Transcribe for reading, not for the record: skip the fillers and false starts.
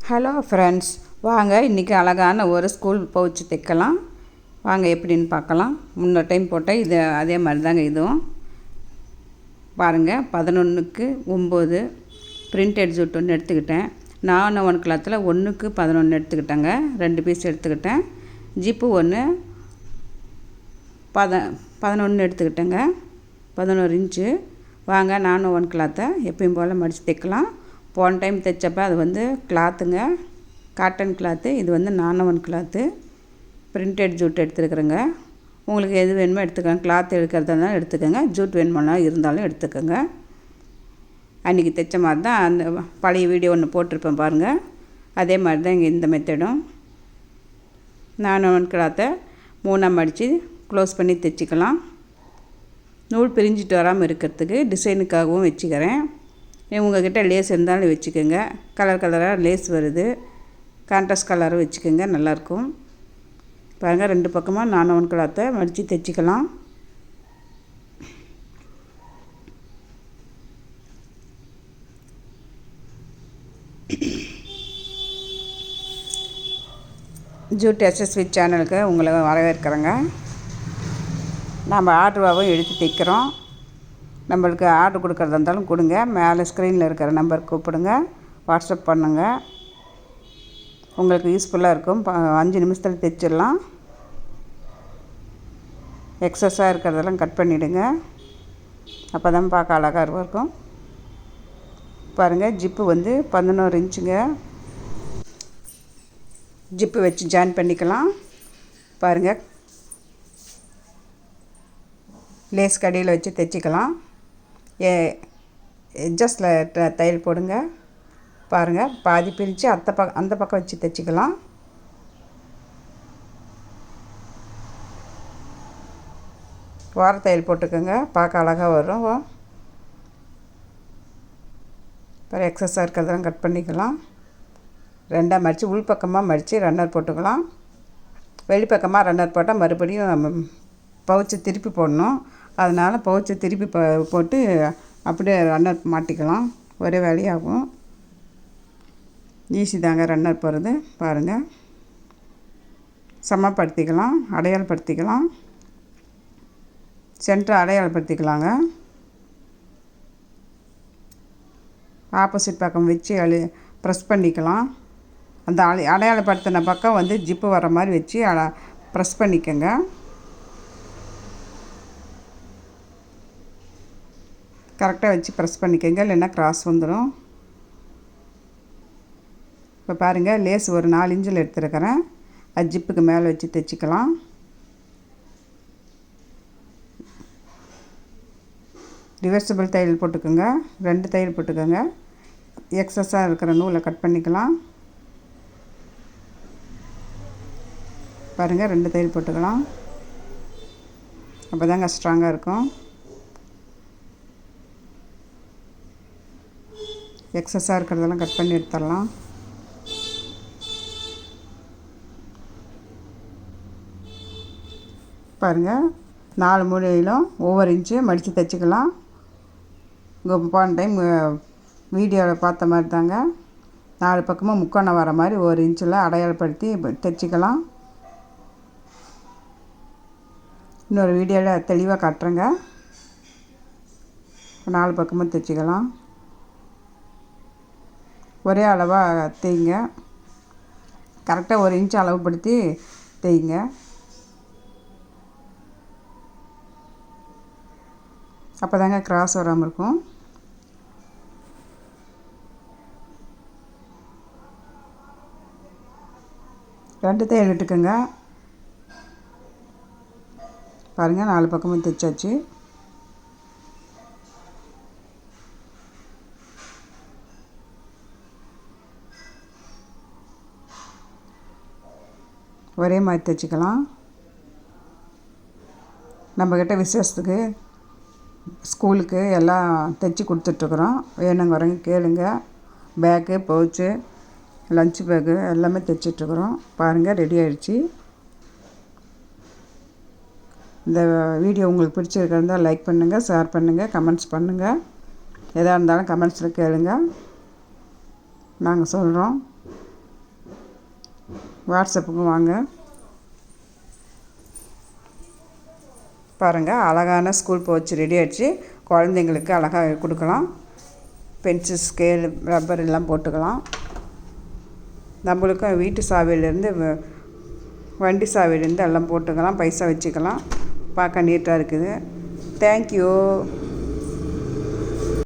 Hello friends, வாங்க இன்றைக்கி அழகான ஒரு ஸ்கூல் பவுச் தைக்கலாம். வாங்க எப்படின்னு பார்க்கலாம். முன்னொரு டைம் போட்டால் இது அதே மாதிரி தாங்க இதுவும். பாருங்கள், 11க்கு 9 பிரிண்டட் ஜூட் ஒன்று எடுத்துக்கிட்டேன். நான் 1 கிளாத்தில் 1க்கு 11 எடுத்துக்கிட்டேங்க. 2 பீஸ் எடுத்துக்கிட்டேன். ஜிப்பு ஒன்று 11 எடுத்துக்கிட்டேங்க. 11 இன்ச்சு. வாங்க நானும் 1 கிளாத்தை எப்பயும் போல் மடித்து தைக்கலாம். போன டைம் தைச்சப்போ அது கிளாத்துங்க, காட்டன் கிளாத்து. இது நானவன் கிளாத்து, பிரிண்டட் ஜூட் எடுத்துருக்குறேங்க. உங்களுக்கு எது வேணுமோ எடுத்துக்கோங்க. கிளாத் எடுக்கிறதா இருந்தாலும் எடுத்துக்கோங்க, ஜூட் வேணுமோ இருந்தாலும் எடுத்துக்கோங்க. அன்றைக்கி தைச்ச மாதிரி தான் அந்த பழைய வீடியோ ஒன்று போட்டிருப்பேன் பாருங்கள். அதே மாதிரி தான் இங்கே இந்த மெத்தடும். நானவன் கிளாத்தை 3ஆக மடித்து க்ளோஸ் பண்ணி தைச்சிக்கலாம். நூல் பிரிஞ்சிட்டு வராமல் இருக்கிறதுக்கு டிசைனுக்காகவும் வச்சுக்கிறேன். உங்கள்கிட்ட லேஸ் இருந்தாலும் வச்சுக்கோங்க. கலர் கலராக லேஸ் வருது, கான்ட்ராஸ்ட் கலரும் வச்சுக்கோங்க, நல்லாயிருக்கும். பாருங்கள், 2 பக்கமாக நானவன் கிளாத்தை மடித்து தைச்சிக்கலாம். ஜூட் எஸ்எஸ்வி சேனலுக்கு உங்களை வரவேற்கிறேங்க. நம்ம ஆர்டராகவும் எடுத்து தைக்கிறோம். நம்மளுக்கு ஆர்டர் கொடுக்குறதா இருந்தாலும் கொடுங்க. மேலே ஸ்க்ரீனில் இருக்கிற நம்பருக்கு கூப்பிடுங்க, வாட்ஸ்அப் பண்ணுங்கள். உங்களுக்கு யூஸ்ஃபுல்லாக இருக்கும். 5 நிமிஷத்தில் தைச்சிடலாம். எக்ஸஸாக இருக்கிறதெல்லாம் கட் பண்ணிவிடுங்க. அப்போ தான் பார்க்க அழகாக இருக்கும். பாருங்கள், ஜிப்பு 11 இன்ச்சுங்க. ஜிப்பு வச்சு ஜாயின் பண்ணிக்கலாம். பாருங்கள், லேஸ் கடியில் வச்சு தைச்சிக்கலாம். எட்ஜஸ்டில் தையல் போடுங்க. பாருங்கள், பாதி பிரித்து அந்த பக்கம் வச்சு தைச்சிக்கலாம். வார தையல் போட்டுக்கோங்க, பார்க்க அழகாக வரும். அப்புறம் எக்ஸஸாக இருக்கிறதெல்லாம் கட் பண்ணிக்கலாம். 2ஆக மடித்து உள் பக்கமாக மடித்து ரன்னர் போட்டுக்கலாம். வெளிப்பக்கமாக ரன்னர் போட்டால் மறுபடியும் பவுச்சை திருப்பி போடணும். அதனால் பவுச்சை திருப்பி போட்டு அப்படியே ரன்னர் மாட்டிக்கலாம். ஒரே வேலையாகும். ஈஸி தாங்க ரன்னர் போகிறது. பாருங்கள், சமப்படுத்திக்கலாம், அடையாளப்படுத்திக்கலாம். சென்டரை அடையாளப்படுத்திக்கலாங்க. ஆப்போசிட் பக்கம் வச்சு ப்ரெஸ் பண்ணிக்கலாம். அந்த அடையாளப்படுத்தின பக்கம் ஜிப்பு வர மாதிரி வச்சு ப்ரெஸ் பண்ணிக்கோங்க. கரெக்டாக வச்சு ப்ரெஸ் பண்ணிக்கோங்க, இல்லைன்னா கிராஸ் வந்துடும். இப்போ பாருங்கள், லேஸ் ஒரு 4 இன்ச்சில் எடுத்துருக்கிறேன். அது ஜிப்புக்கு மேலே வச்சு தைச்சிக்கலாம். ரிவர்சிபிள் தையல் போட்டுக்கோங்க. 2 தையல் போட்டுக்கோங்க. எக்ஸஸாக இருக்கிற நூலை கட் பண்ணிக்கலாம். பாருங்கள், 2 தையல் போட்டுக்கலாம். அப்போ தாங்க ஸ்ட்ராங்காக இருக்கும். எக்ஸஸாக இருக்கிறதெல்லாம் கட் பண்ணி எடுத்துடலாம். பாருங்கள், 4 மூலையிலும் ஒவ்வொரு இன்ச்சு மடித்து தைச்சிக்கலாம். உங்கள் போன டைம் வீடியோவில் பார்த்த மாதிரி தாங்க 4 பக்கமும் முக்கோணம் வர மாதிரி 1 இன்ச்சில் அடையாளப்படுத்தி தைச்சிக்கலாம். இன்னொரு வீடியோவில் தெளிவாக காட்டுறேங்க. 4 பக்கமும் தைச்சிக்கலாம். ஒரே அளவாக தேய்ங்க. கரெக்டாக 1 இன்ச்சு அளவுப்படுத்தி தேய்ங்க. அப்போ தாங்க கிராஸ் வராமல் இருக்கும். ரெண்டு தையல் இட்டுக்குங்க. பாருங்கள், 4 பக்கமும் தைச்சாச்சு. ஒரே மாதிரி தைச்சிக்கலாம். நம்மக்கிட்ட விசேஷத்துக்கு, ஸ்கூலுக்கு எல்லாம் தைச்சி கொடுத்துட்ருக்குறோம். வேணுங்கிறவங்க கேளுங்க. பேக்கு, பவுச்சு, லஞ்ச் பேக்கு எல்லாமே தைச்சிட்ருக்குறோம். பாருங்கள், ரெடி ஆகிடுச்சி. இந்த வீடியோ உங்களுக்கு பிடிச்சிருக்கிறதா லைக் பண்ணுங்கள், ஷேர் பண்ணுங்கள், கமெண்ட்ஸ் பண்ணுங்கள். எதாக இருந்தாலும் கமெண்ட்ஸில் கேளுங்க, நாங்கள் சொல்கிறோம். வாட்ஸ்அப்புக்கு வாங்க. பாருங்கள், அழகான ஸ்கூல் பவுச் ரெடி ஆகிடுச்சு. குழந்தைங்களுக்கு அழகாக கொடுக்கலாம். பென்சில், ஸ்கேல், ரப்பர் எல்லாம் போட்டுக்கலாம். நம்மளுக்கும் வீட்டு சாவியிலேருந்து வண்டி சாவியிலேருந்து எல்லாம் போட்டுக்கலாம். பைசா வச்சுக்கலாம். பார்க்க நீட்டாக இருக்குது. தேங்க்யூ.